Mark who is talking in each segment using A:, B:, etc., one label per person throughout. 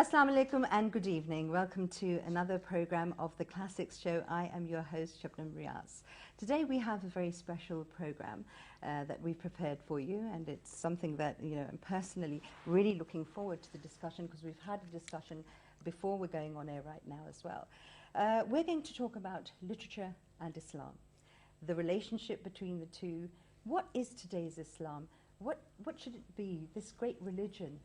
A: Assalamu alaikum and good evening. Welcome to another program of the Classics Show. I am your host, Shabnam Riaz. Today we have a very special program that we've prepared for you, and it's something that I'm personally really looking forward to the discussion, because we've had a discussion before we're going on air right now as well. We're going to talk about literature and Islam, the relationship between the two. What is today's Islam? What should it be, this great religion,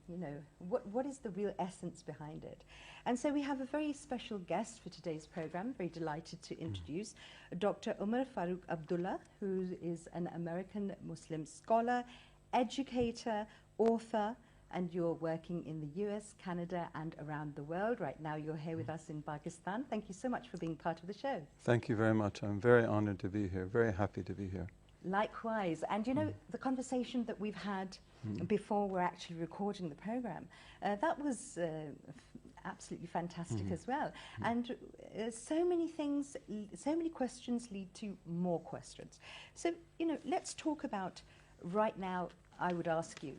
A: what is the real essence behind it? And so we have a very special guest for today's program, very delighted to introduce Dr. Umar Farooq Abdullah, who is an American Muslim scholar, educator, author, and you're working in the US, Canada, and around the world. Right now you're here with us in Pakistan. Thank you so much for being part of the show.
B: Thank you very much. I'm very honored to be here, very happy to be here.
A: Likewise. And the conversation that we've had before we're actually recording the program, that was absolutely fantastic as well. And so many things, so many questions lead to more questions. So, let's talk about right now. I would ask you,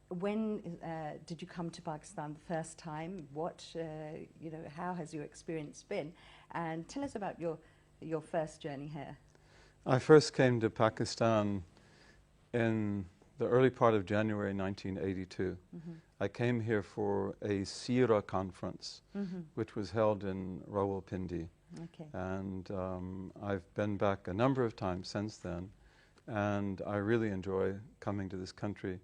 A: when did you come to Pakistan the first time? What, how has your experience been? And tell us about your first journey here.
B: I first came to Pakistan in the early part of January 1982. I came here for a Seerah conference, which was held in Rawalpindi.
A: Okay.
B: And I've been back a number of times since then, and I really enjoy coming to this country,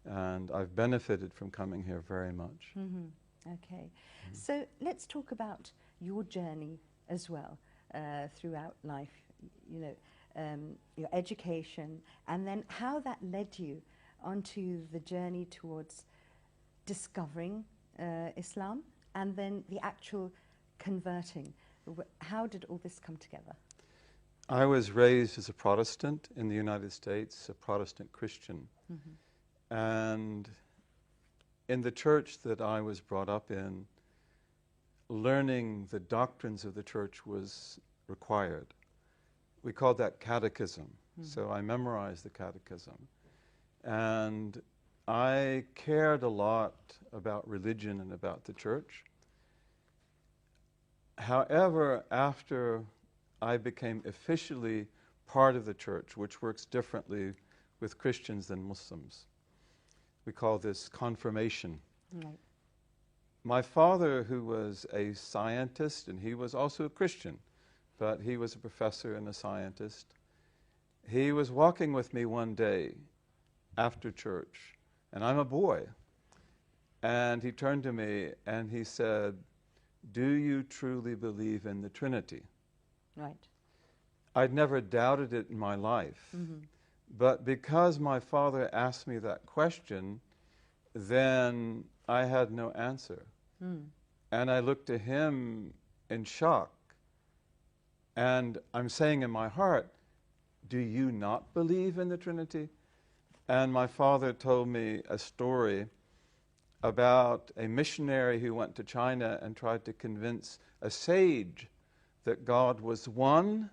B: and I've benefited from coming here very much.
A: Okay. So let's talk about your journey as well throughout life. Your education, and then how that led you onto the journey towards discovering Islam, and then the actual converting. How did all this come together?
B: I was raised as a Protestant in the United States, a Protestant Christian. And in the church that I was brought up in, learning the doctrines of the church was required. We called that catechism. So I memorized the catechism. And I cared a lot about religion and about the church. However, after I became officially part of the church, which works differently with Christians than Muslims, we call this confirmation.
A: Right.
B: My father, who was a scientist, and he was also a Christian, but he was a professor and a scientist. He was walking with me one day after church, and I'm a boy. And he turned to me and he said, "Do you truly believe in the Trinity?"
A: Right.
B: I'd never doubted it in my life. But because my father asked me that question, then I had no answer. And I looked to him in shock. And I'm saying in my heart, "Do you not believe in the Trinity?" And my father told me a story about a missionary who went to China and tried to convince a sage that God was one,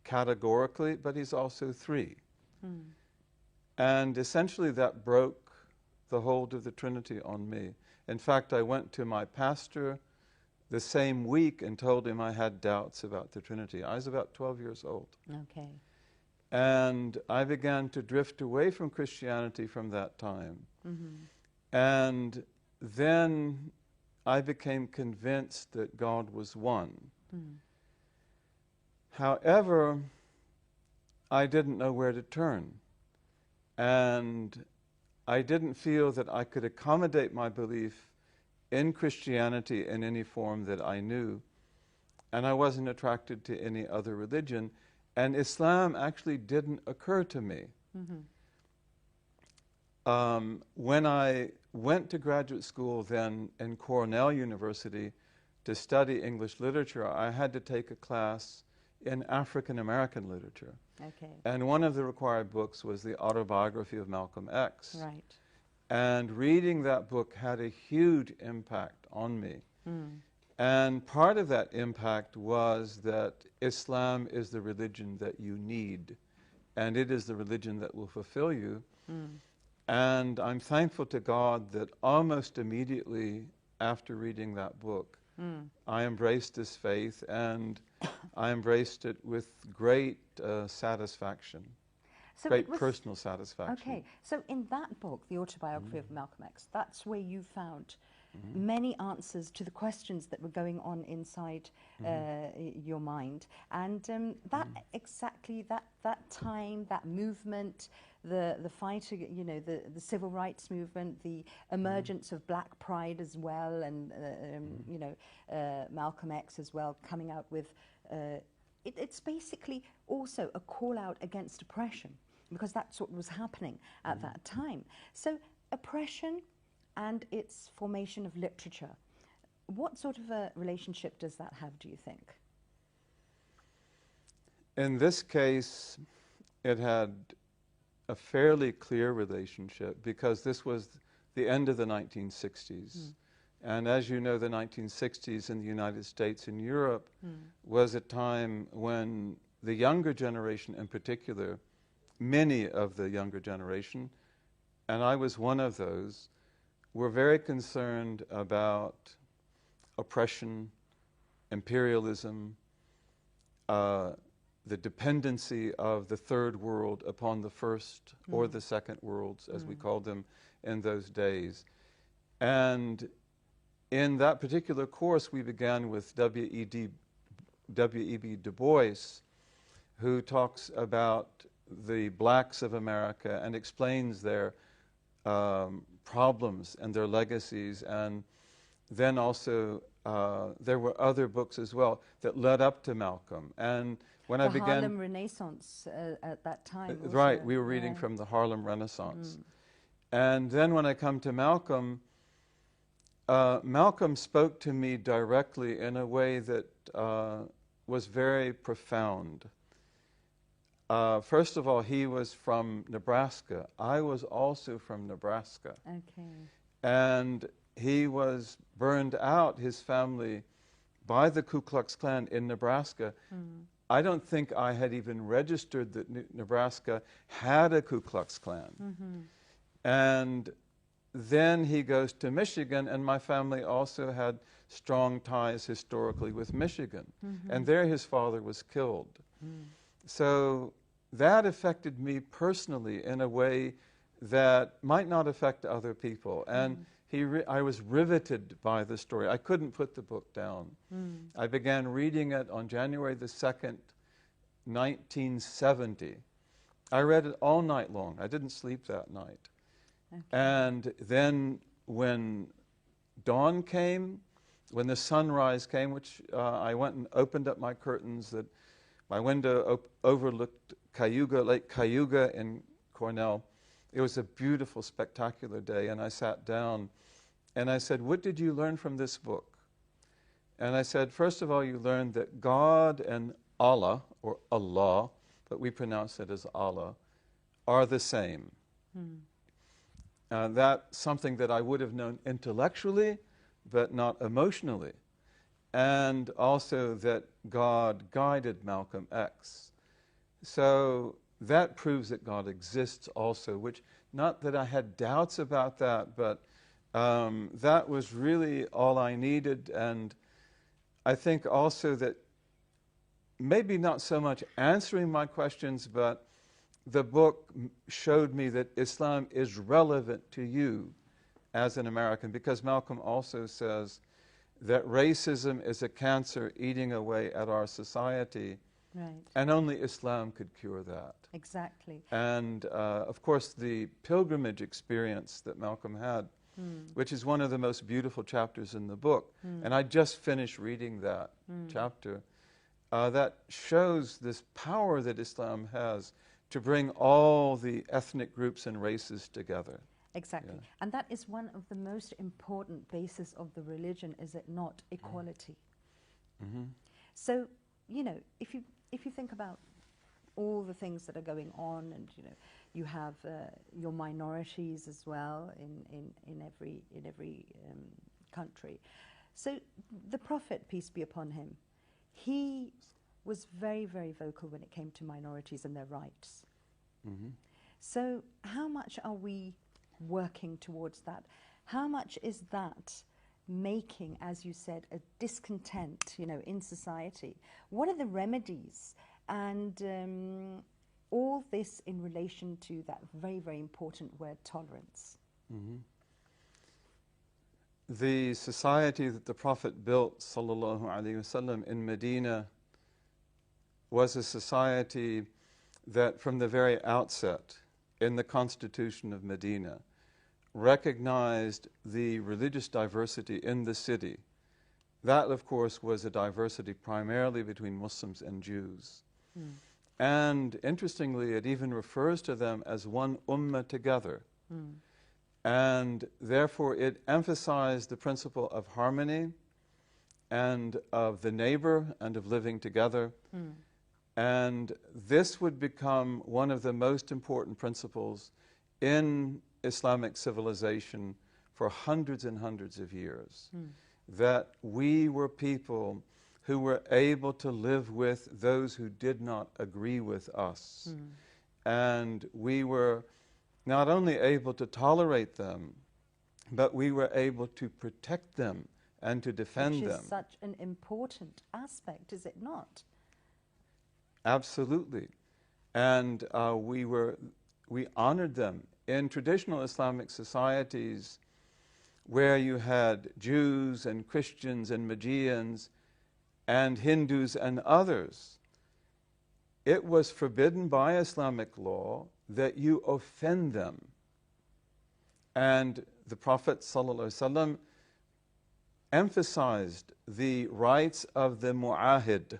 B: categorically, but he's also three. And essentially that broke the hold of the Trinity on me. In fact, I went to my pastor the same week and told him I had doubts about the Trinity. I was about 12 years old.
A: Okay.
B: And I began to drift away from Christianity from that time. And then I became convinced that God was one. However, I didn't know where to turn. And I didn't feel that I could accommodate my belief in Christianity in any form that I knew, and I wasn't attracted to any other religion, and Islam actually didn't occur to me. When I went to graduate school then in Cornell University to study English literature, I had to take a class in African American literature.
A: Okay.
B: And one of the required books was the autobiography of Malcolm X.
A: Right.
B: And reading that book had a huge impact on me. And part of that impact was that Islam is the religion that you need, and it is the religion that will fulfill you. And I'm thankful to God that almost immediately after reading that book, I embraced this faith, and I embraced it with great satisfaction,
A: So
B: great
A: it was
B: personal satisfaction.
A: okay. So in that book, the autobiography of Malcolm X, that's where you found many answers to the questions that were going on inside your mind, and that exactly that time, that movement, the fight, you know, the civil rights movement, the emergence of Black Pride as well, and you know, Malcolm X as well coming out with. It's basically also a call out against oppression, because that's what was happening at that time. So oppression and its formation of literature, what sort of a relationship does that have, do you think?
B: In this case, it had a fairly clear relationship because this was the end of the 1960s. And as you know, the 1960s in the United States and Europe was a time when the younger generation in particular, many of the younger generation, and I was one of those, were very concerned about oppression, imperialism, the dependency of the third world upon the first or the second worlds, as we called them in those days. And in that particular course, we began with W.E.B. Du Bois, who talks about the blacks of America and explains their problems and their legacies. And then also there were other books as well that led up to Malcolm. And when I began...
A: The Harlem Renaissance at that time.
B: Right, we were reading from the Harlem Renaissance. And then when I come to Malcolm, Malcolm spoke to me directly in a way that was very profound. First of all, he was from Nebraska. I was also from Nebraska.
A: Okay.
B: And he was burned out, his family, by the Ku Klux Klan in Nebraska. I don't think I had even registered that Nebraska had a Ku Klux Klan. And then he goes to Michigan, and my family also had strong ties historically with Michigan. And there his father was killed. So that affected me personally in a way that might not affect other people. And I was riveted by the story. I couldn't put the book down. I began reading it on January the 2nd, 1970. I read it all night long. I didn't sleep that night. Okay. And then when dawn came, when the sunrise came, which I went and opened up my curtains, that my window overlooked Cayuga, Lake Cayuga in Cornell. It was a beautiful, spectacular day, and I sat down and I said, "What did you learn from this book?" And I said, "First of all, you learned that God and Allah, or Allah, but we pronounce it as Allah, are the same." That's something that I would have known intellectually, but not emotionally. And also that God guided Malcolm X. So that proves that God exists also, which, not that I had doubts about that, but that was really all I needed. And I think also that maybe not so much answering my questions, but the book showed me that Islam is relevant to you as an American, because Malcolm also says that racism is a cancer eating away at our society.
A: Right.
B: And only Islam could cure that.
A: Exactly.
B: And of course, the pilgrimage experience that Malcolm had, which is one of the most beautiful chapters in the book, and I just finished reading that chapter, that shows this power that Islam has to bring all the ethnic groups and races together.
A: Exactly. Yeah. And that is one of the most important bases of the religion, is it not? Equality. So, you know, if you think about all the things that are going on, and you know, you have your minorities as well in every country. So the Prophet, peace be upon him, he was very, very vocal when it came to minorities and their rights. So how much are we working towards that. How much is that making, as you said, a discontent, in society? What are the remedies? And all this in relation to that very, very important word, tolerance.
B: Mm-hmm. The society that the Prophet built, sallallahu alaihi wasallam, in Medina was a society that from the very outset, in the constitution of Medina, recognized the religious diversity in the city. That, of course, was a diversity primarily between Muslims and Jews. Mm. And interestingly, it even refers to them as one ummah together. Mm. And therefore, it emphasized the principle of harmony and of the neighbor and of living together. Mm. And this would become one of the most important principles in Islamic civilization for hundreds and hundreds of years. Mm. That we were people who were able to live with those who did not agree with us. Mm. And we were not only able to tolerate them, but we were able to protect them and to defend them.
A: Which is such an important aspect, is it not?
B: Absolutely. And we honored them. In traditional Islamic societies, where you had Jews and Christians and Magians and Hindus and others, it was forbidden by Islamic law that you offend them. And the Prophet ﷺ emphasized the rights of the mu'ahid,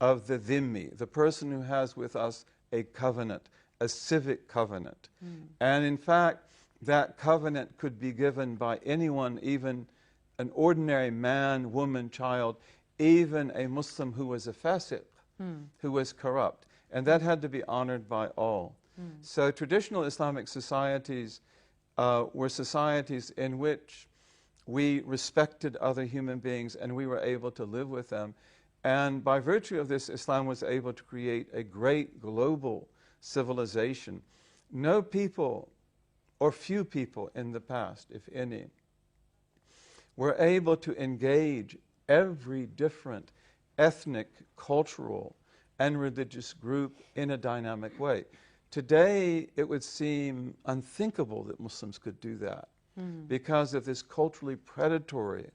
B: of the dhimmi, the person who has with us a covenant, a civic covenant. Mm. And in fact, that covenant could be given by anyone, even an ordinary man, woman, child, even a Muslim who was a fasiq, who was corrupt. And that had to be honored by all. Mm. So traditional Islamic societies were societies in which we respected other human beings and we were able to live with them. And by virtue of this, Islam was able to create a great global civilization. No people, or few people in the past, if any, were able to engage every different ethnic, cultural, and religious group in a dynamic way. Today, it would seem unthinkable that Muslims could do that because of this culturally predatory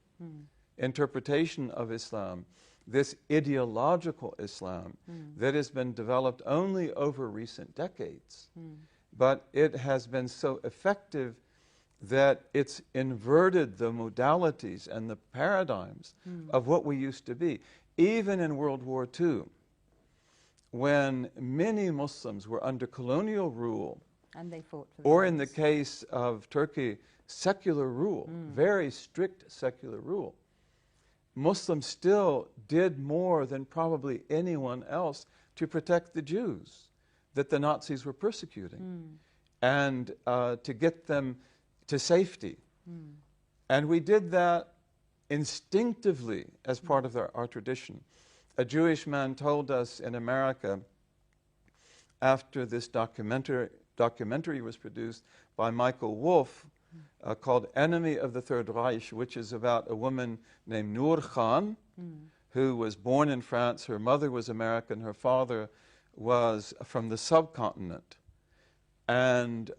B: interpretation of Islam, this ideological Islam that has been developed only over recent decades. But it has been so effective that it's inverted the modalities and the paradigms of what we used to be. Even in World War II, when many Muslims were under colonial rule,
A: and they fought for
B: or in the case of Turkey, secular rule, very strict secular rule, Muslims still did more than probably anyone else to protect the Jews that the Nazis were persecuting and to get them to safety. And we did that instinctively as part of our tradition. A Jewish man told us in America, after this documentary was produced by Michael Wolff, called Enemy of the Third Reich, which is about a woman named Noor Khan, who was born in France. Her mother was American, her father was from the subcontinent. And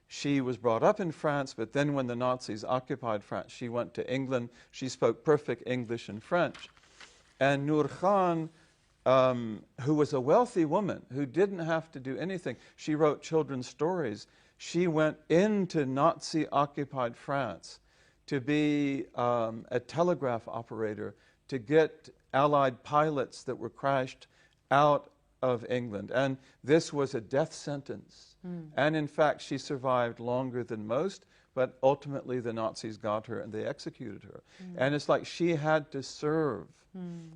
B: she was brought up in France, but then when the Nazis occupied France, she went to England. She spoke perfect English and French. And Noor Khan, who was a wealthy woman, who didn't have to do anything, she wrote children's stories. She went into Nazi-occupied France to be a telegraph operator, to get Allied pilots that were crashed out of England. And this was a death sentence. And in fact, she survived longer than most, but ultimately the Nazis got her and they executed her. And it's like she had to serve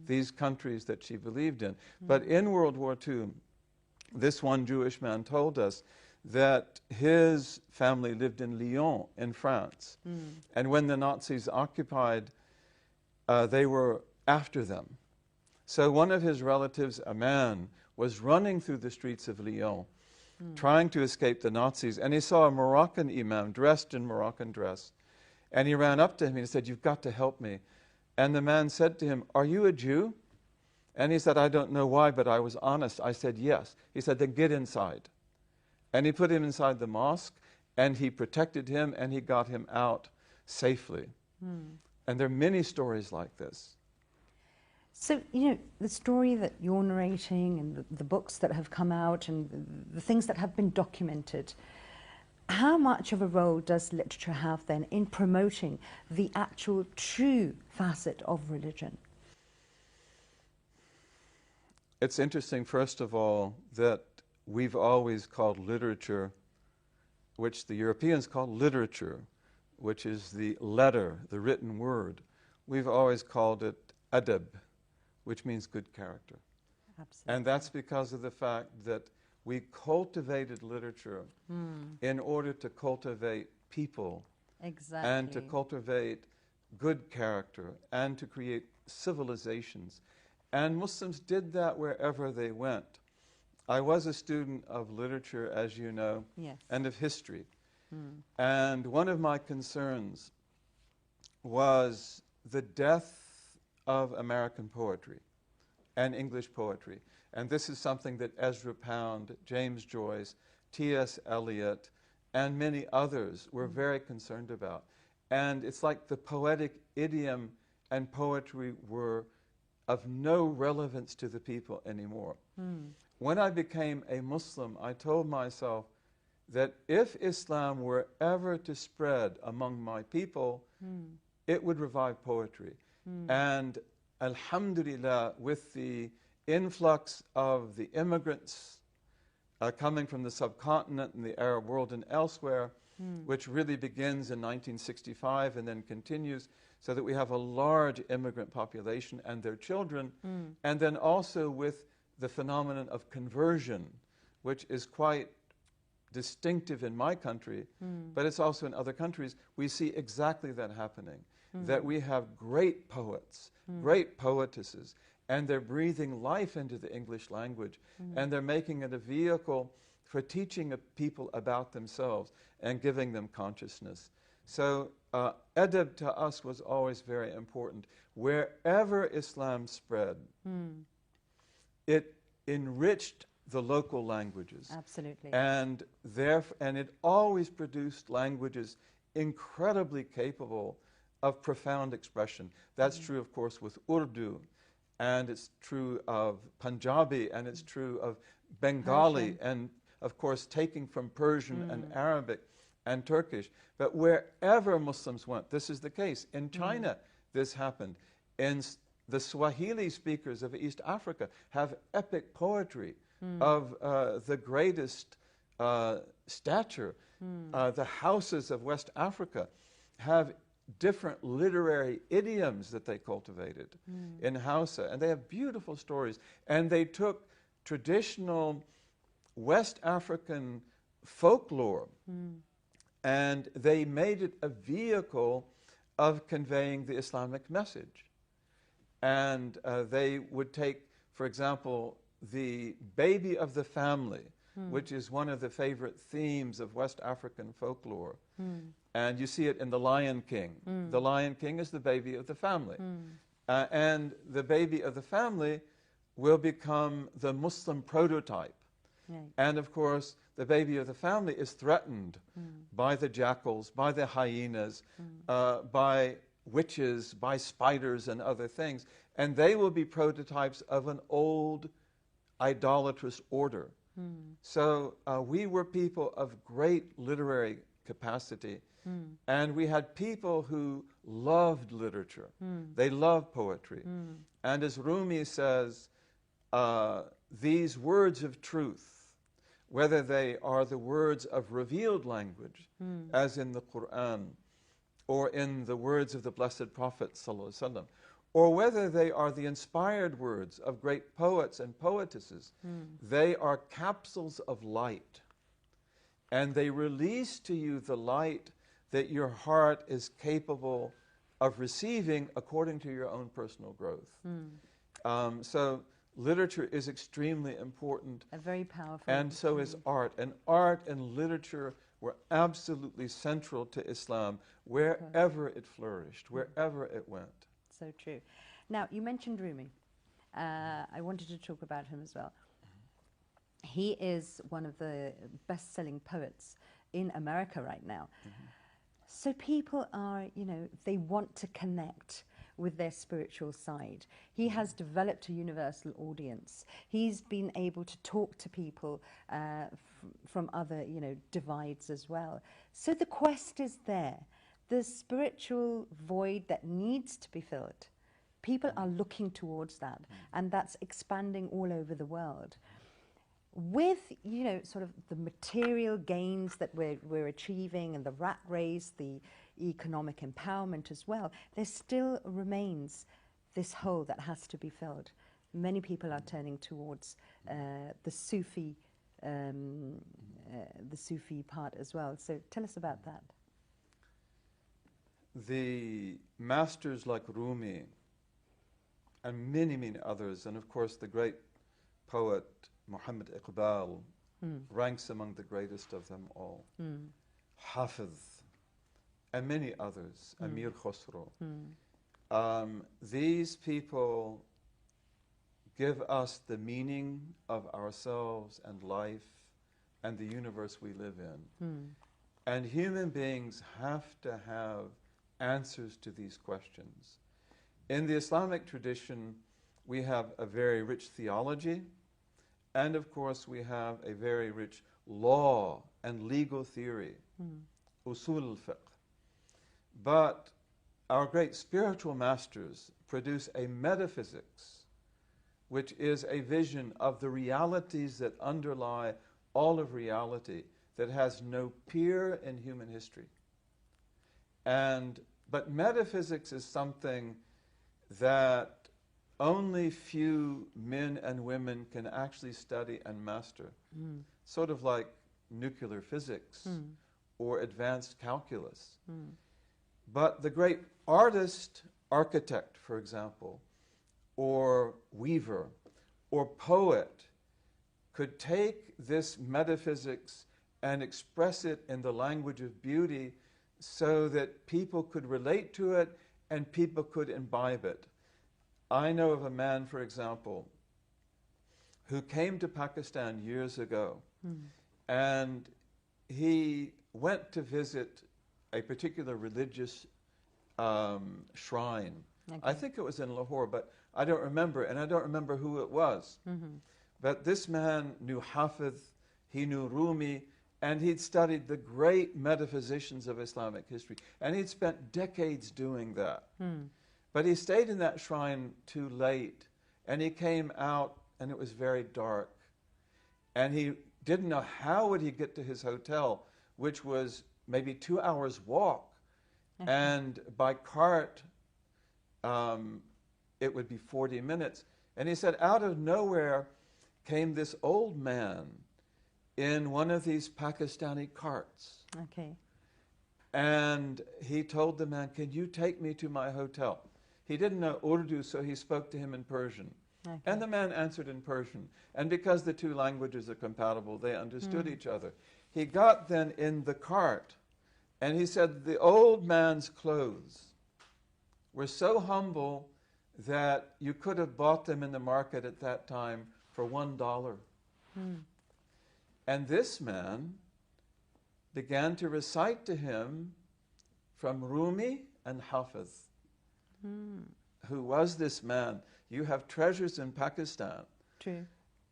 B: these countries that she believed in. But in World War II, this one Jewish man told us that his family lived in Lyon in France. And when the Nazis occupied, they were after them. So one of his relatives, a man, was running through the streets of Lyon. trying to escape the Nazis. And he saw a Moroccan imam dressed in Moroccan dress. And he ran up to him and he said, "You've got to help me." And the man said to him, "Are you a Jew?" And he said, "I don't know why, but I was honest." I said, "Yes." He said, "Then get inside." And he put him inside the mosque, and he protected him, and he got him out safely. And there are many stories like this.
A: So, the story that you're narrating and the books that have come out and the things that have been documented, how much of a role does literature have then in promoting the actual true facet of religion?
B: It's interesting, first of all, that we've always called literature, which the Europeans call literature, which is the letter, the written word. We've always called it adab, which means good character.
A: Absolutely.
B: And that's because of the fact that we cultivated literature in order to cultivate people.
A: Exactly.
B: And to cultivate good character and to create civilizations. And Muslims did that wherever they went. I was a student of literature, as you know,
A: yes,
B: and of history. And one of my concerns was the death of American poetry and English poetry. And this is something that Ezra Pound, James Joyce, T.S. Eliot, and many others were very concerned about. And it's like the poetic idiom and poetry were of no relevance to the people anymore. When I became a Muslim, I told myself that if Islam were ever to spread among my people, it would revive poetry. And alhamdulillah, with the influx of the immigrants coming from the subcontinent and the Arab world and elsewhere, which really begins in 1965 and then continues, so that we have a large immigrant population and their children, and then also with the phenomenon of conversion, which is quite distinctive in my country, but it's also in other countries. We see exactly that happening, that we have great poets, great poetesses, and they're breathing life into the English language, and they're making it a vehicle for teaching people about themselves and giving them consciousness. So adab to us was always very important. Wherever Islam spread, it enriched the local languages.
A: Absolutely.
B: And it always produced languages incredibly capable of profound expression. That's true, of course, with Urdu, and it's true of Punjabi, and it's true of Bengali, and of course taking from Persian and Arabic and Turkish. But wherever Muslims went, this is the case. In China, this happened. In the Swahili speakers of East Africa have epic poetry of the greatest stature. The houses of West Africa have different literary idioms that they cultivated in Hausa, and they have beautiful stories. And they took traditional West African folklore and they made it a vehicle of conveying the Islamic message. And they would take, for example, the baby of the family, which is one of the favorite themes of West African folklore. And you see it in The Lion King. The Lion King is the baby of the family. And the baby of the family will become the Muslim prototype.
A: Right.
B: And of course, the baby of the family is threatened by the jackals, by the hyenas, by witches, by spiders and other things. And they will be prototypes of an old idolatrous order. So we were people of great literary capacity. And we had people who loved literature. They loved poetry. And as Rumi says, these words of truth, whether they are the words of revealed language, as in the Quran, or in the words of the Blessed Prophet ﷺ, or whether they are the inspired words of great poets and poetesses, they are capsules of light. And they release to you the light that your heart is capable of receiving according to your own personal growth. So literature is extremely important.
A: A very powerful.
B: And so is art. And art and literature were absolutely central to Islam wherever it flourished, wherever it went.
A: So true. Now, you mentioned Rumi. I wanted to talk about him as well. He is one of the best-selling poets in America right now. So people are, you know, they want to connect with their spiritual side. He has developed a universal audience. He's been able to talk to people from other, you know, divides as well. So the quest is there. The spiritual void that needs to be filled. People are looking towards that, and that's expanding all over the world. With, you know, sort of the material gains that we're achieving and the rat race, the economic empowerment as well, there still remains this hole that has to be filled. Many people are turning towards the Sufi part as well. So tell us about that.
B: The masters like Rumi and many, many others, and of course the great poet Muhammad Iqbal ranks among the greatest of them all. Hafiz, and many others, Amir Khosrow. These people give us the meaning of ourselves and life and the universe we live in. And human beings have to have answers to these questions. In the Islamic tradition, we have a very rich theology, and of course we have a very rich law and legal theory, usul al-fiqh. But our great spiritual masters produce a metaphysics, which is a vision of the realities that underlie all of reality, that has no peer in human history. But metaphysics is something that only few men and women can actually study and master. Sort of like nuclear physics or advanced calculus. But the great artist, architect, for example, or weaver, or poet, could take this metaphysics and express it in the language of beauty so that people could relate to it and people could imbibe it. I know of a man, for example, who came to Pakistan years ago, and he went to visit a particular religious shrine. I think it was in Lahore, but I don't remember, and I don't remember who it was. But this man knew Hafiz, he knew Rumi, and he'd studied the great metaphysicians of Islamic history, and he'd spent decades doing that. But he stayed in that shrine too late, and he came out, and it was very dark. And he didn't know how would he get to his hotel, which was maybe 2 hours walk. And by cart, it would be 40 minutes. And he said, out of nowhere came this old man in one of these Pakistani carts. And he told the man, can you take me to my hotel? He didn't know Urdu, so he spoke to him in Persian. And the man answered in Persian. And because the two languages are compatible, they understood each other. He got then in the cart, and he said the old man's clothes were so humble that you could have bought them in the market at that time for $1. And this man began to recite to him from Rumi and Hafiz. Who was this man? You have treasures in Pakistan.
A: True.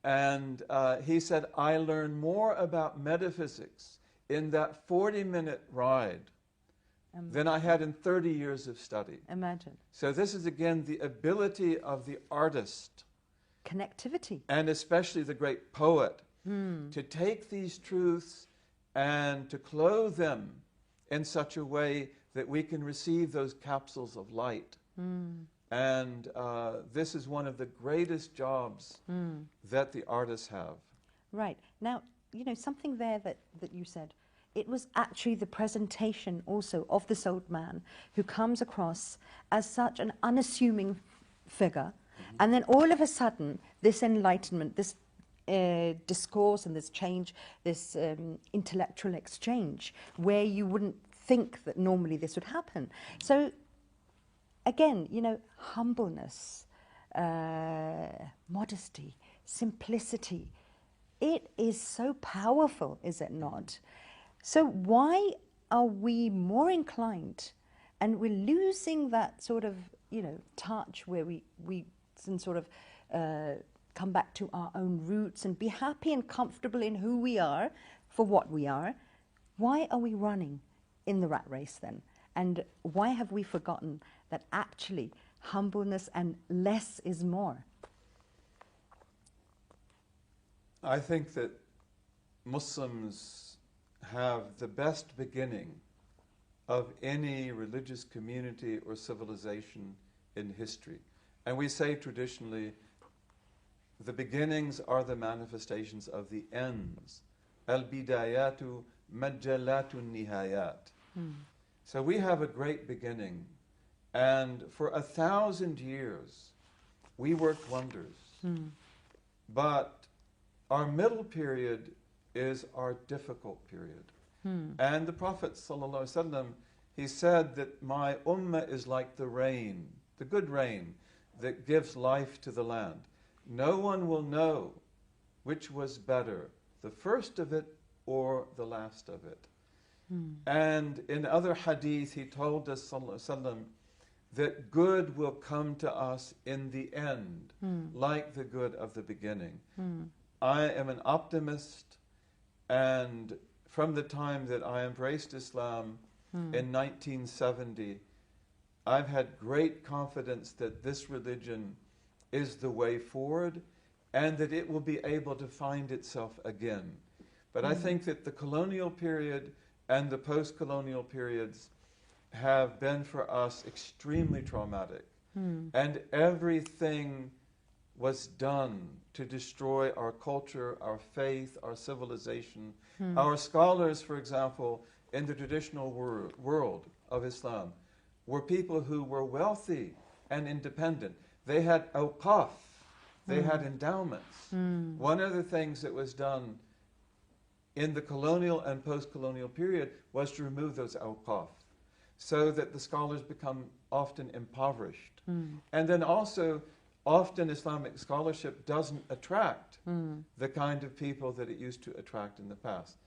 B: And he said, I learned more about metaphysics in that 40-minute ride than I had in 30 years of study.
A: Imagine.
B: So this is, again, the ability of the artist.
A: Connectivity.
B: And especially the great poet, to take these truths and to clothe them in such a way that we can receive those capsules of light. And this is one of the greatest jobs that the artists have.
A: Right. Now, you know, something there that you said, it was actually the presentation also of this old man who comes across as such an unassuming figure, And then all of a sudden, this enlightenment, this discourse and this change, this intellectual exchange, where you wouldn't think that normally this would happen. So again, you know, humbleness, modesty, simplicity, it is so powerful, is it not? So why are we more inclined, and we're losing that sort of, you know, touch where we can sort of come back to our own roots and be happy and comfortable in who we are for what we are? Why are we running in the rat race then? And why have we forgotten that actually humbleness and less is more?
B: I think that Muslims have the best beginning of any religious community or civilization in history. And we say traditionally, the beginnings are the manifestations of the ends. Al-bidayatu majjalatu nihayat. So we have a great beginning. And for 1,000 years, we worked wonders. But our middle period is our difficult period. And the Prophet ﷺ, he said that my ummah is like the rain, the good rain that gives life to the land. No one will know which was better, the first of it or the last of it. And in other hadith, he told us ﷺ, that good will come to us in the end, like the good of the beginning. I am an optimist, and from the time that I embraced Islam in 1970, I've had great confidence that this religion is the way forward and that it will be able to find itself again. But I think that the colonial period and the post-colonial periods have been for us extremely traumatic. And everything was done to destroy our culture, our faith, our civilization. Our scholars, for example, in the traditional world of Islam, were people who were wealthy and independent. They had awqaf, they had endowments. One of the things that was done in the colonial and post-colonial period was to remove those awqaf, so that the scholars become often impoverished. And then also, often Islamic scholarship doesn't attract the kind of people that it used to attract in the past.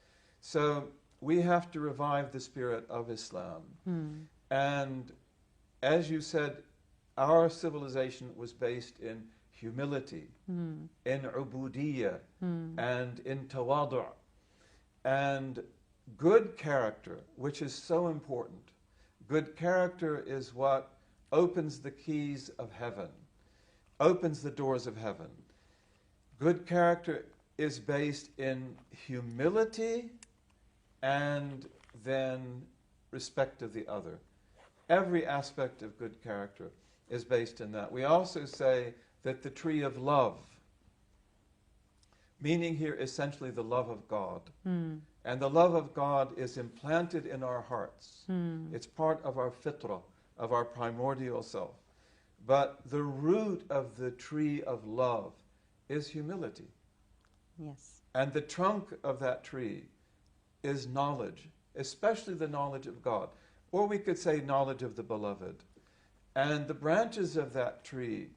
B: So we have to revive the spirit of Islam. And as you said, our civilization was based in humility, in ubudiyya, and in tawadu', and good character, which is so important. Good character is what opens the keys of heaven, opens the doors of heaven. Good character is based in humility and then respect of the other. Every aspect of good character is based in that. We also say that the tree of love, meaning here essentially the love of God. And the love of God is implanted in our hearts. It's part of our fitrah, of our primordial self. But the root of the tree of love is humility.
A: Yes.
B: And the trunk of that tree is knowledge, especially the knowledge of God. Or we could say knowledge of the beloved. And the branches of that tree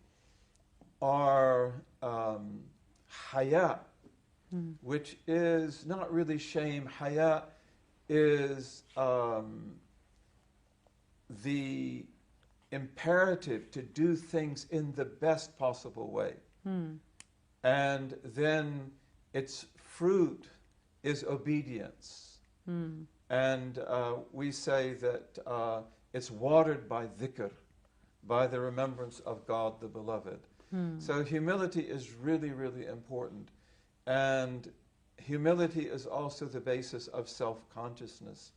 B: are haya, which is not really shame. Haya is the imperative to do things in the best possible way. And then its fruit is obedience. And we say that it's watered by dhikr, by the remembrance of God the Beloved. So humility is really, really important. And humility is also the basis of self-consciousness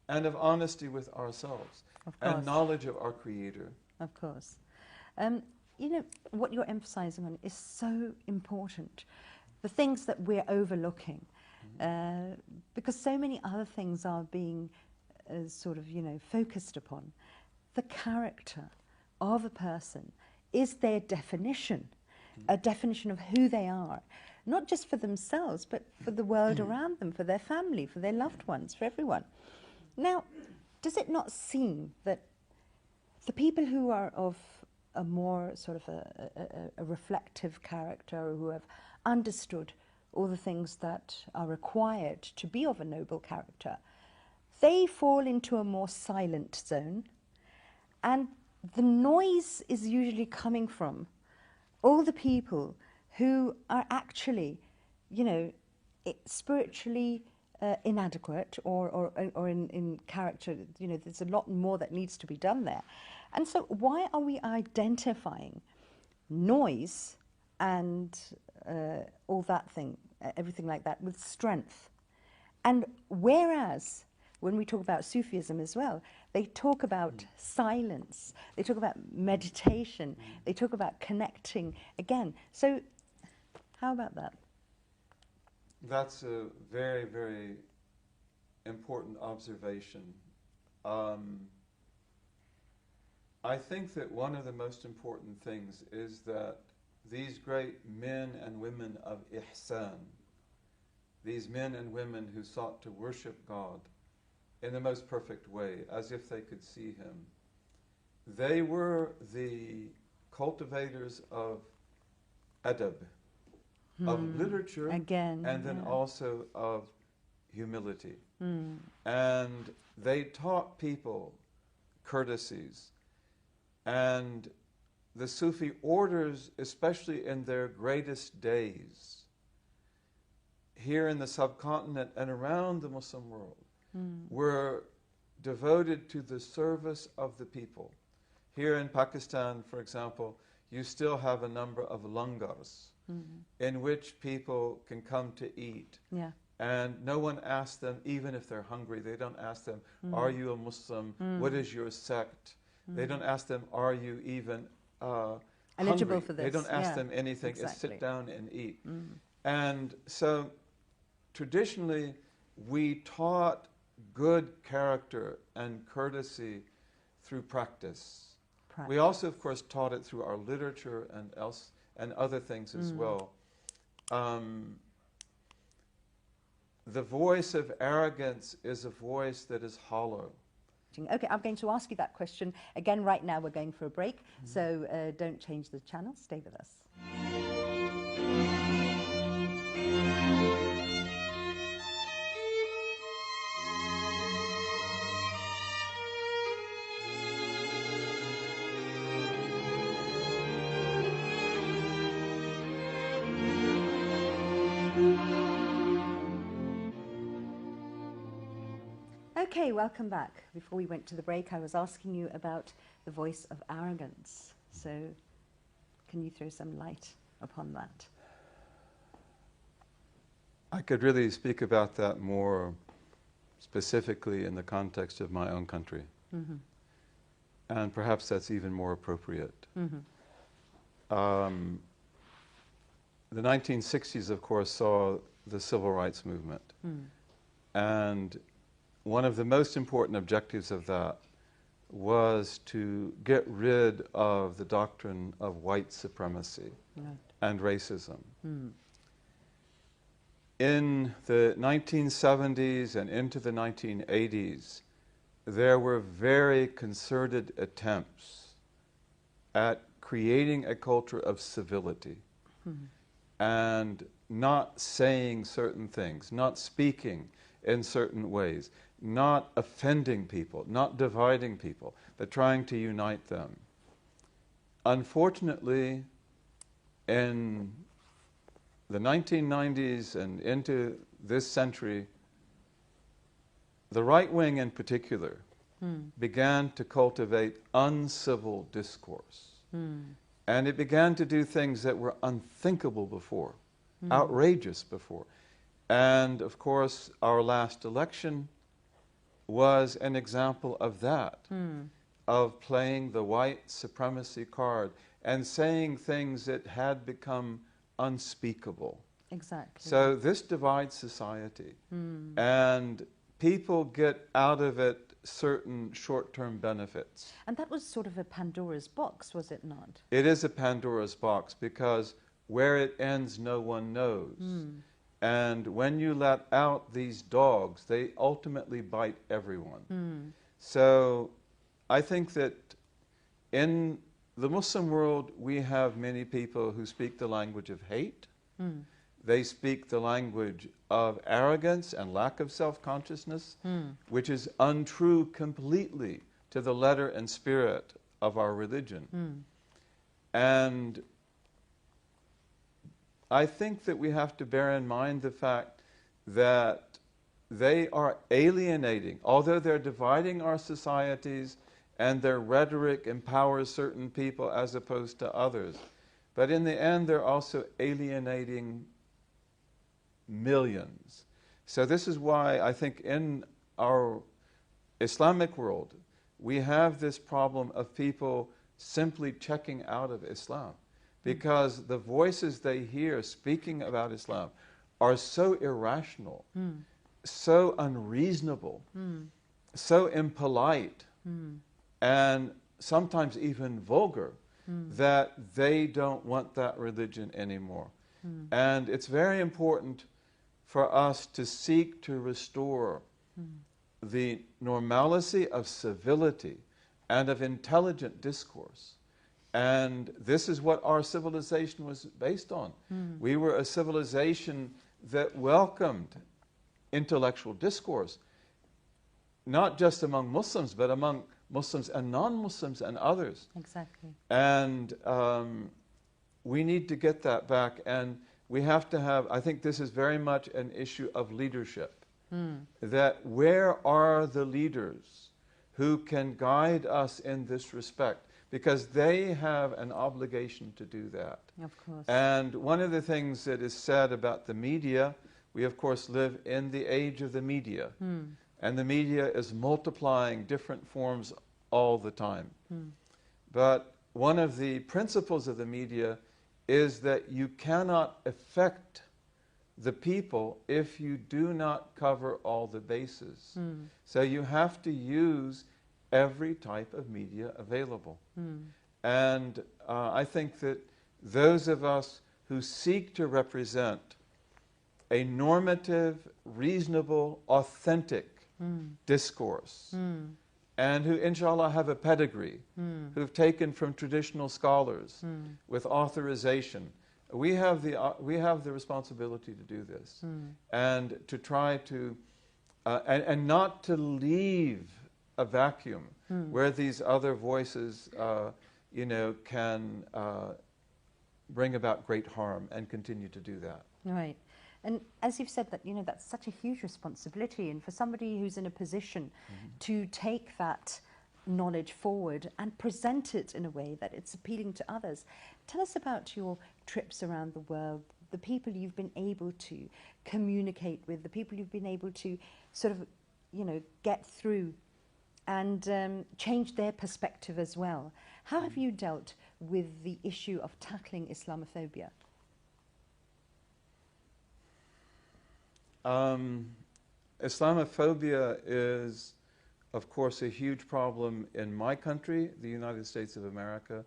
B: and of honesty with ourselves and knowledge of our Creator.
A: Of course. You know, what you're emphasizing on is so important. The things that we're overlooking, because so many other things are being sort of, you know, focused upon. The character of a person is their definition, a definition of who they are, not just for themselves, but for the world around them, for their family, for their loved ones, for everyone. Now, does it not seem that the people who are of a more sort of a reflective character, who have understood all the things that are required to be of a noble character, they fall into a more silent zone, and the noise is usually coming from all the people who are actually, you know, spiritually inadequate or in character. You know, there's a lot more that needs to be done there. And so why are we identifying noise and all that thing, everything like that, with strength? And whereas when we talk about Sufism as well, they talk about silence, they talk about meditation, they talk about connecting again. So how about that?
B: That's a very, very important observation. I think that one of the most important things is that these great men and women of ihsan, these men and women who sought to worship God in the most perfect way, as if they could see Him, they were the cultivators of adab, of literature,
A: again,
B: and then also of humility. And they taught people courtesies. And the Sufi orders, especially in their greatest days, here in the subcontinent and around the Muslim world, were devoted to the service of the people. Here in Pakistan, for example, you still have a number of langars in which people can come to eat.
A: Yeah.
B: And no one asks them, even if they're hungry, they don't ask them, are you a Muslim? What is your sect? They don't ask them, are you even
A: eligible
B: hungry?
A: for this?
B: They don't ask them anything.
A: Exactly.
B: It's sit down and eat. And so traditionally, we taught good character and courtesy through practice. We also, of course, taught it through our literature and other things as well. The voice of arrogance is a voice that is hollow.
A: Okay, I'm going to ask you that question again right now. We're going for a break, so don't change the channel. Stay with us. Okay, welcome back. Before we went to the break, I was asking you about the voice of arrogance. So, can you throw some light upon that?
B: I could really speak about that more specifically in the context of my own country. And perhaps that's even more appropriate. The 1960s, of course, saw the civil rights movement. And one of the most important objectives of that was to get rid of the doctrine of white supremacy and racism. In the 1970s and into the 1980s, there were very concerted attempts at creating a culture of civility and not saying certain things, not speaking in certain ways, not offending people, not dividing people, but trying to unite them. Unfortunately, in the 1990s and into this century, the right wing in particular began to cultivate uncivil discourse. And it began to do things that were unthinkable before, outrageous before. And of course, our last election was an example of that, of playing the white supremacy card and saying things that had become unspeakable.
A: Exactly.
B: So this divides society. And people get out of it certain short-term benefits.
A: And that was sort of a Pandora's box, was it not?
B: It is a Pandora's box because where it ends, no one knows. And when you let out these dogs, they ultimately bite everyone. So I think that in the Muslim world, we have many people who speak the language of hate. They speak the language of arrogance and lack of self-consciousness, which is untrue completely to the letter and spirit of our religion. And I think that we have to bear in mind the fact that they are alienating, although they're dividing our societies and their rhetoric empowers certain people as opposed to others. But in the end, they're also alienating millions. So this is why I think in our Islamic world, we have this problem of people simply checking out of Islam because the voices they hear speaking about Islam are so irrational, so unreasonable, so impolite, and sometimes even vulgar, that they don't want that religion anymore. And it's very important for us to seek to restore the normalcy of civility and of intelligent discourse. And this is what our civilization was based on. We were a civilization that welcomed intellectual discourse, not just among Muslims, but among Muslims and non-Muslims and others.
A: Exactly.
B: And we need to get that back. And we have to have, I think this is very much an issue of leadership. That where are the leaders who can guide us in this respect? Because they have an obligation to do that.
A: Of course.
B: And one of the things that is said about the media, we of course live in the age of the media. And the media is multiplying different forms all the time. But one of the principles of the media is that you cannot affect the people if you do not cover all the bases. So you have to use every type of media available. And I think that those of us who seek to represent a normative, reasonable, authentic discourse, and who, inshallah, have a pedigree, who've taken from traditional scholars with authorization, we have the responsibility to do this, and to try to, and not to leave a vacuum where these other voices, can bring about great harm and continue to do that.
A: Right. And as you've said, that that's such a huge responsibility, and for somebody who's in a position to take that knowledge forward and present it in a way that it's appealing to others. Tell us about your trips around the world, the people you've been able to communicate with, the people you've been able to sort of, get through and change their perspective as well. How have you dealt with the issue of tackling Islamophobia?
B: Islamophobia is, of course, a huge problem in my country, the United States of America,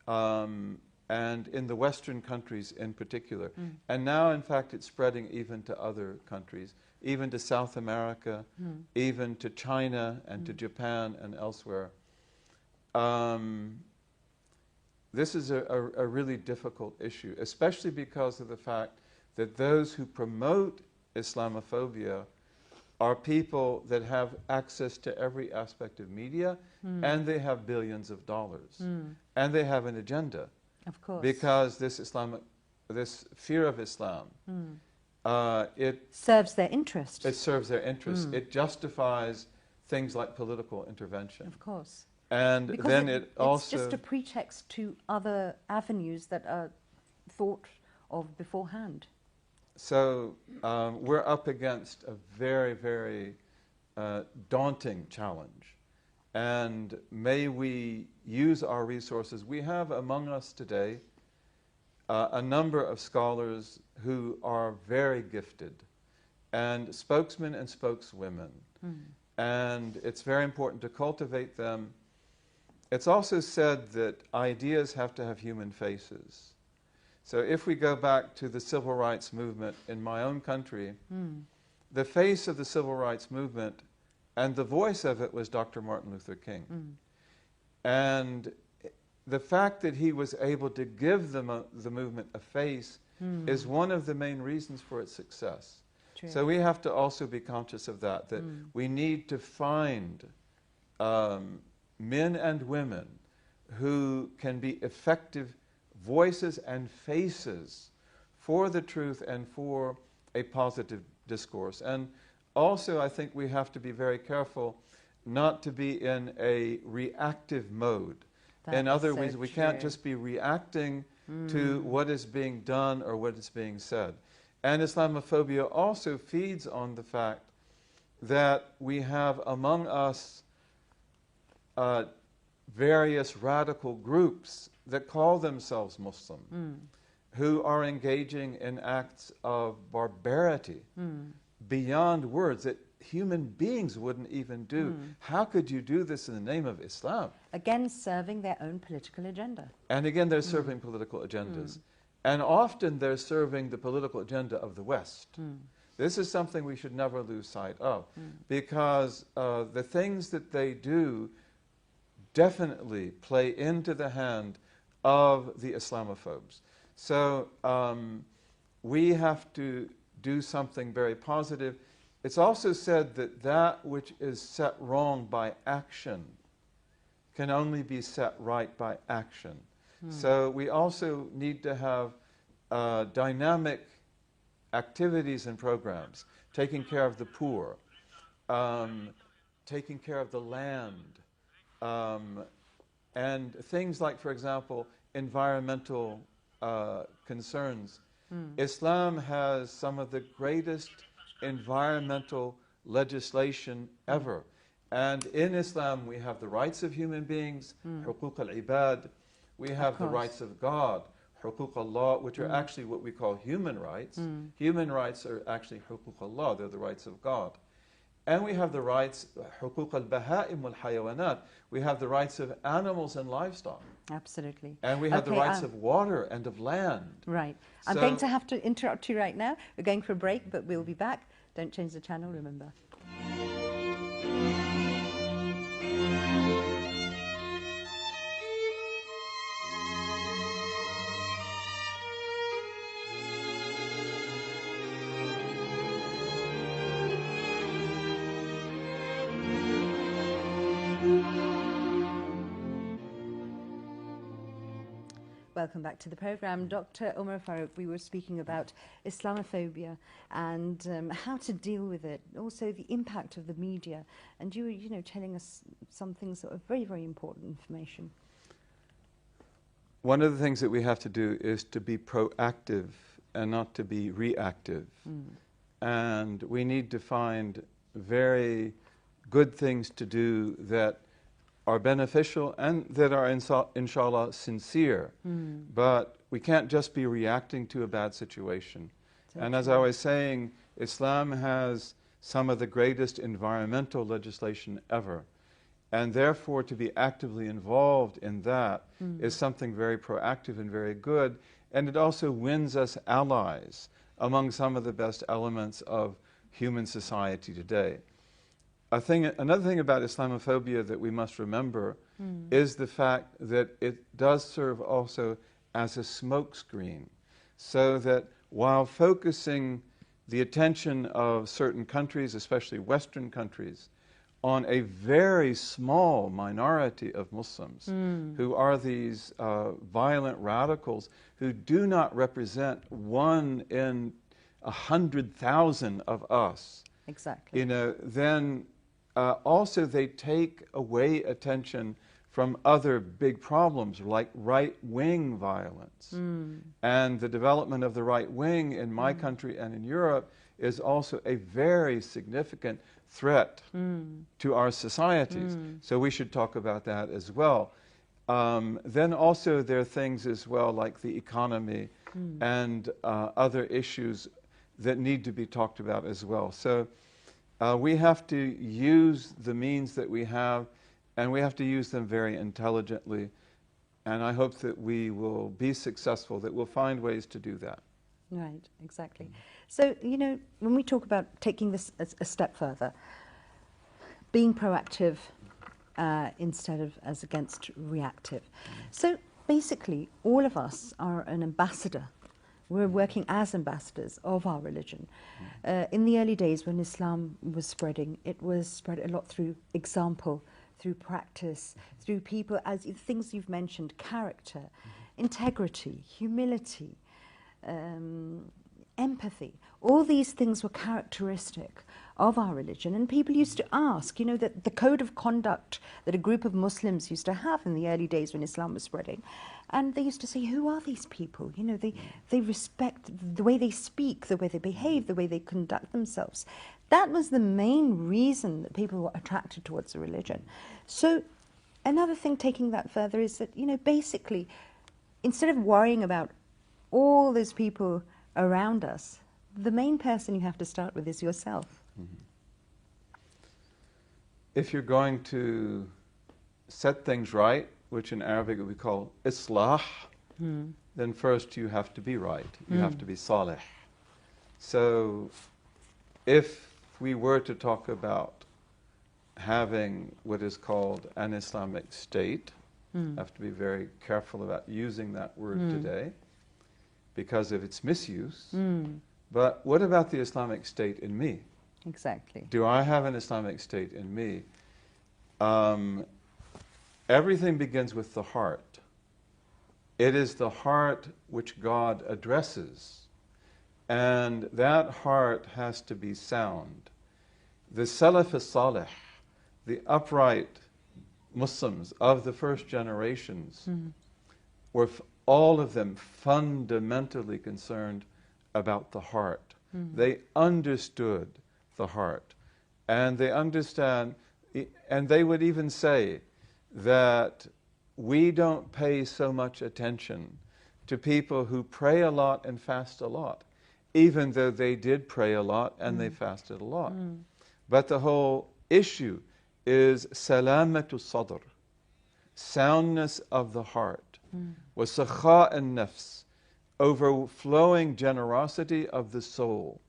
B: and in the Western countries in particular. And now, in fact, it's spreading even to other countries, even to South America, even to China and to Japan and elsewhere. This is a really difficult issue, especially because of the fact that those who promote Islamophobia are people that have access to every aspect of media, and they have billions of dollars, and they have an agenda.
A: Of course.
B: Because this fear of Islam, it
A: serves their interest.
B: It serves their interest. It justifies things like political intervention.
A: Of course.
B: And
A: because
B: then it's
A: just a pretext to other avenues that are thought of beforehand.
B: So we're up against a very, very daunting challenge. And may we use our resources. We have among us today a number of scholars who are very gifted, and spokesmen and spokeswomen. and it's very important to cultivate them. It's also said that ideas have to have human faces. So if we go back to the civil rights movement in my own country, the face of the civil rights movement and the voice of it was Dr. Martin Luther King. And the fact that he was able to give the movement a face is one of the main reasons for its success.
A: True.
B: So we have to also be conscious of that, that we need to find men and women who can be effective voices and faces for the truth and for a positive discourse. And also, I think we have to be very careful not to be in a reactive mode. In other words, we can't just be reacting to what is being done or what is being said. And Islamophobia also feeds on the fact that we have among us various radical groups that call themselves Muslim, who are engaging in acts of barbarity beyond words that human beings wouldn't even do. How could you do this in the name of Islam?
A: Again, serving their own political agenda.
B: And again, they're serving political agendas. And often they're serving the political agenda of the West. This is something we should never lose sight of, because the things that they do definitely play into the hand of the Islamophobes. So we have to do something very positive. It's also said that that which is set wrong by action can only be set right by action. So we also need to have dynamic activities and programs, taking care of the poor, taking care of the land, and things like, for example, environmental concerns. Islam has some of the greatest environmental legislation ever. And in Islam, we have the rights of human beings, حقوق العباد. We have the rights of God, حقوق Allah, which are actually what we call human rights. Human rights are actually حقوق Allah, they're the rights of God. And we have the rights, حقوق البهائم والحيوانات. We have the rights of animals and livestock.
A: Absolutely.
B: And we have the rights of water and of land.
A: Right. I'm going to have to interrupt you right now. We're going for a break, but we'll be back. Don't change the channel, remember. Welcome back to the program. Dr. Omar Farooq, we were speaking about Islamophobia and how to deal with it, also the impact of the media. And you were, telling us some things that are very, very important information.
B: One of the things that we have to do is to be proactive and not to be reactive. And we need to find very good things to do that are beneficial and that are, inshallah, sincere. But we can't just be reacting to a bad situation. And as I was saying, Islam has some of the greatest environmental legislation ever. And therefore, to be actively involved in that is something very proactive and very good. And it also wins us allies among some of the best elements of human society today. Another thing about Islamophobia that we must remember is the fact that it does serve also as a smokescreen, so that while focusing the attention of certain countries, especially Western countries, on a very small minority of Muslims who are these violent radicals who do not represent 1 in 100,000 of us.
A: Exactly.
B: Then also they take away attention from other big problems like right-wing violence. And the development of the right wing in my country and in Europe is also a very significant threat to our societies. So we should talk about that as well. Then also there are things as well like the economy and other issues that need to be talked about as well. So We have to use the means that we have, and we have to use them very intelligently. And I hope that we will be successful, that we'll find ways to do that.
A: Right, exactly. So, when we talk about taking this a step further, being proactive instead of as against reactive. So basically, all of us are an ambassador. We're working as ambassadors of our religion. In the early days when Islam was spreading, it was spread a lot through example, through practice, through people, as things you've mentioned, character, integrity, humility, empathy. All these things were characteristic of our religion, and people used to ask, that the code of conduct that a group of Muslims used to have in the early days when Islam was spreading, and they used to say, who are these people? They respect the way they speak, the way they behave, the way they conduct themselves. That was the main reason that people were attracted towards the religion. So another thing, taking that further, is that, basically, instead of worrying about all those people around us, the main person you have to start with is yourself.
B: Mm-hmm. If you're going to set things right, which in Arabic we call islah, then first you have to be right. You have to be salih. So if we were to talk about having what is called an Islamic state, have to be very careful about using that word today because of its misuse. But what about the Islamic state in me?
A: Exactly.
B: Do I have an Islamic state in me? Everything begins with the heart. It is the heart which God addresses, and that heart has to be sound. The Salaf as-Salih, the upright Muslims of the first generations, were all of them fundamentally concerned about the heart. They understood the heart, and they understand, and they would even say that we don't pay so much attention to people who pray a lot and fast a lot, even though they did pray a lot and they fasted a lot. But the whole issue is salamatu sadr, soundness of the heart, wa sakha an-nafs, overflowing generosity of the soul,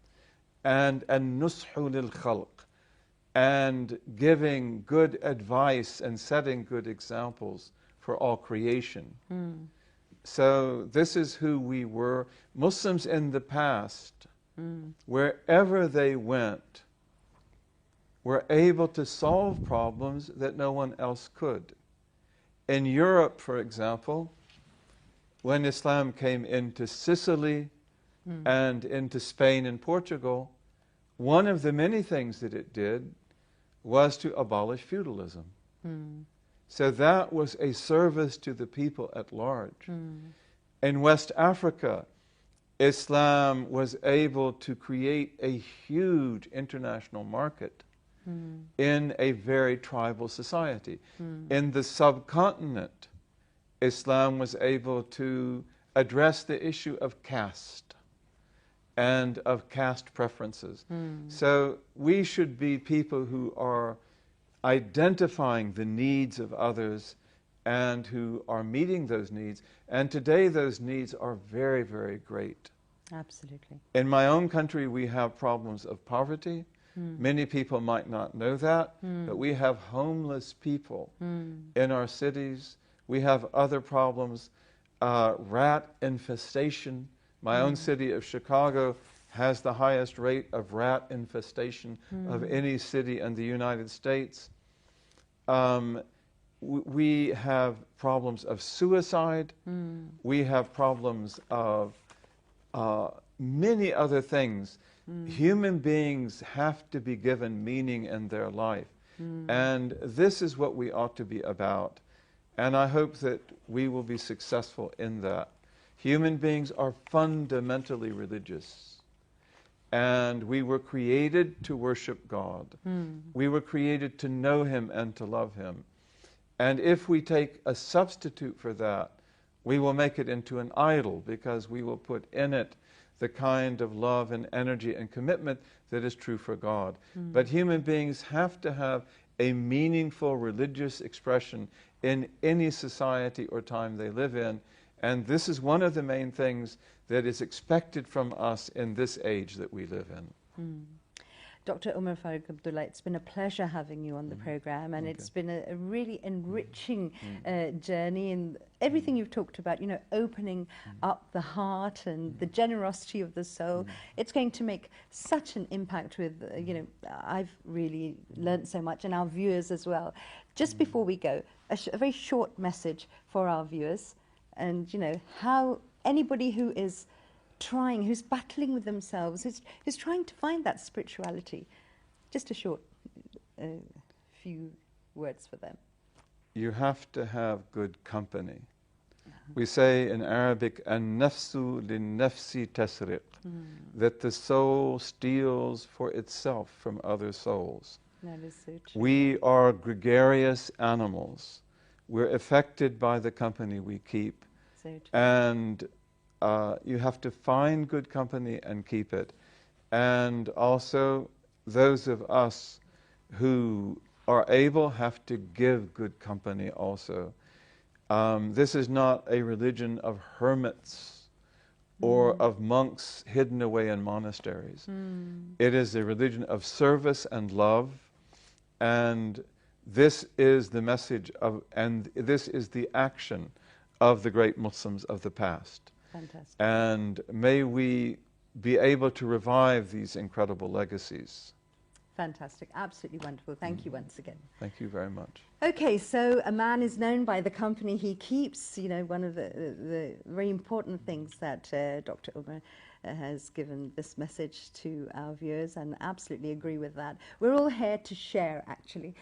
B: and an-nushu lil khalq, and giving good advice and setting good examples for all creation. So this is who we were. Muslims in the past, wherever they went, were able to solve problems that no one else could. In Europe, for example, when Islam came into Sicily and into Spain and Portugal, one of the many things that it did was to abolish feudalism. So that was a service to the people at large. In West Africa, Islam was able to create a huge international market in a very tribal society. In the subcontinent, Islam was able to address the issue of caste and of caste preferences. So we should be people who are identifying the needs of others and who are meeting those needs. And today those needs are very, very great.
A: Absolutely.
B: In my own country, we have problems of poverty. Many people might not know that, but we have homeless people in our cities. We have other problems, rat infestation. My own city of Chicago has the highest rate of rat infestation of any city in the United States. We have problems of suicide. We have problems of many other things. Human beings have to be given meaning in their life. And this is what we ought to be about. And I hope that we will be successful in that. Human beings are fundamentally religious. And we were created to worship God. We were created to know Him and to love Him. And if we take a substitute for that, we will make it into an idol, because we will put in it the kind of love and energy and commitment that is true for God. But human beings have to have a meaningful religious expression in any society or time they live in, and this is one of the main things that is expected from us in this age that we live in.
A: Dr. Umar Farooq Abdullah, it's been a pleasure having you on the program, and it's been a really enriching journey in everything you've talked about, you know, opening up the heart and the generosity of the soul. It's going to make such an impact with, you know, I've really learned so much, and our viewers as well. Just before we go, a very short message for our viewers, and, you know, how anybody who is trying, who's battling with themselves, who's trying to find that spirituality. Just a short few words for them.
B: You have to have good company. We say in Arabic, "An-nafsu lin-nafsi tasriq," that the soul steals for itself from other souls.
A: That is so true.
B: We are gregarious animals. We're affected by the company we keep.
A: So true.
B: And you have to find good company and keep it. And also, those of us who are able have to give good company also. This is not a religion of hermits or of monks hidden away in monasteries. It is a religion of service and love, and this is the message of, and this is the action of the great Muslims of the past.
A: Fantastic.
B: And may we be able to revive these incredible legacies.
A: Fantastic. Absolutely wonderful. Thank you once again.
B: Thank you very much.
A: Okay, so a man is known by the company he keeps. You know, one of the very important things that Dr. Umar has given this message to our viewers, and absolutely agree with that. We're all here to share, actually,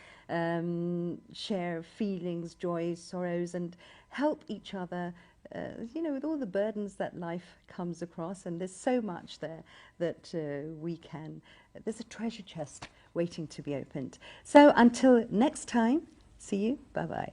A: share feelings, joys, sorrows, and help each other, you know, with all the burdens that life comes across. And there's so much there that we can, there's a treasure chest waiting to be opened. So until next time, see you. Bye-bye.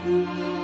A: Thank you.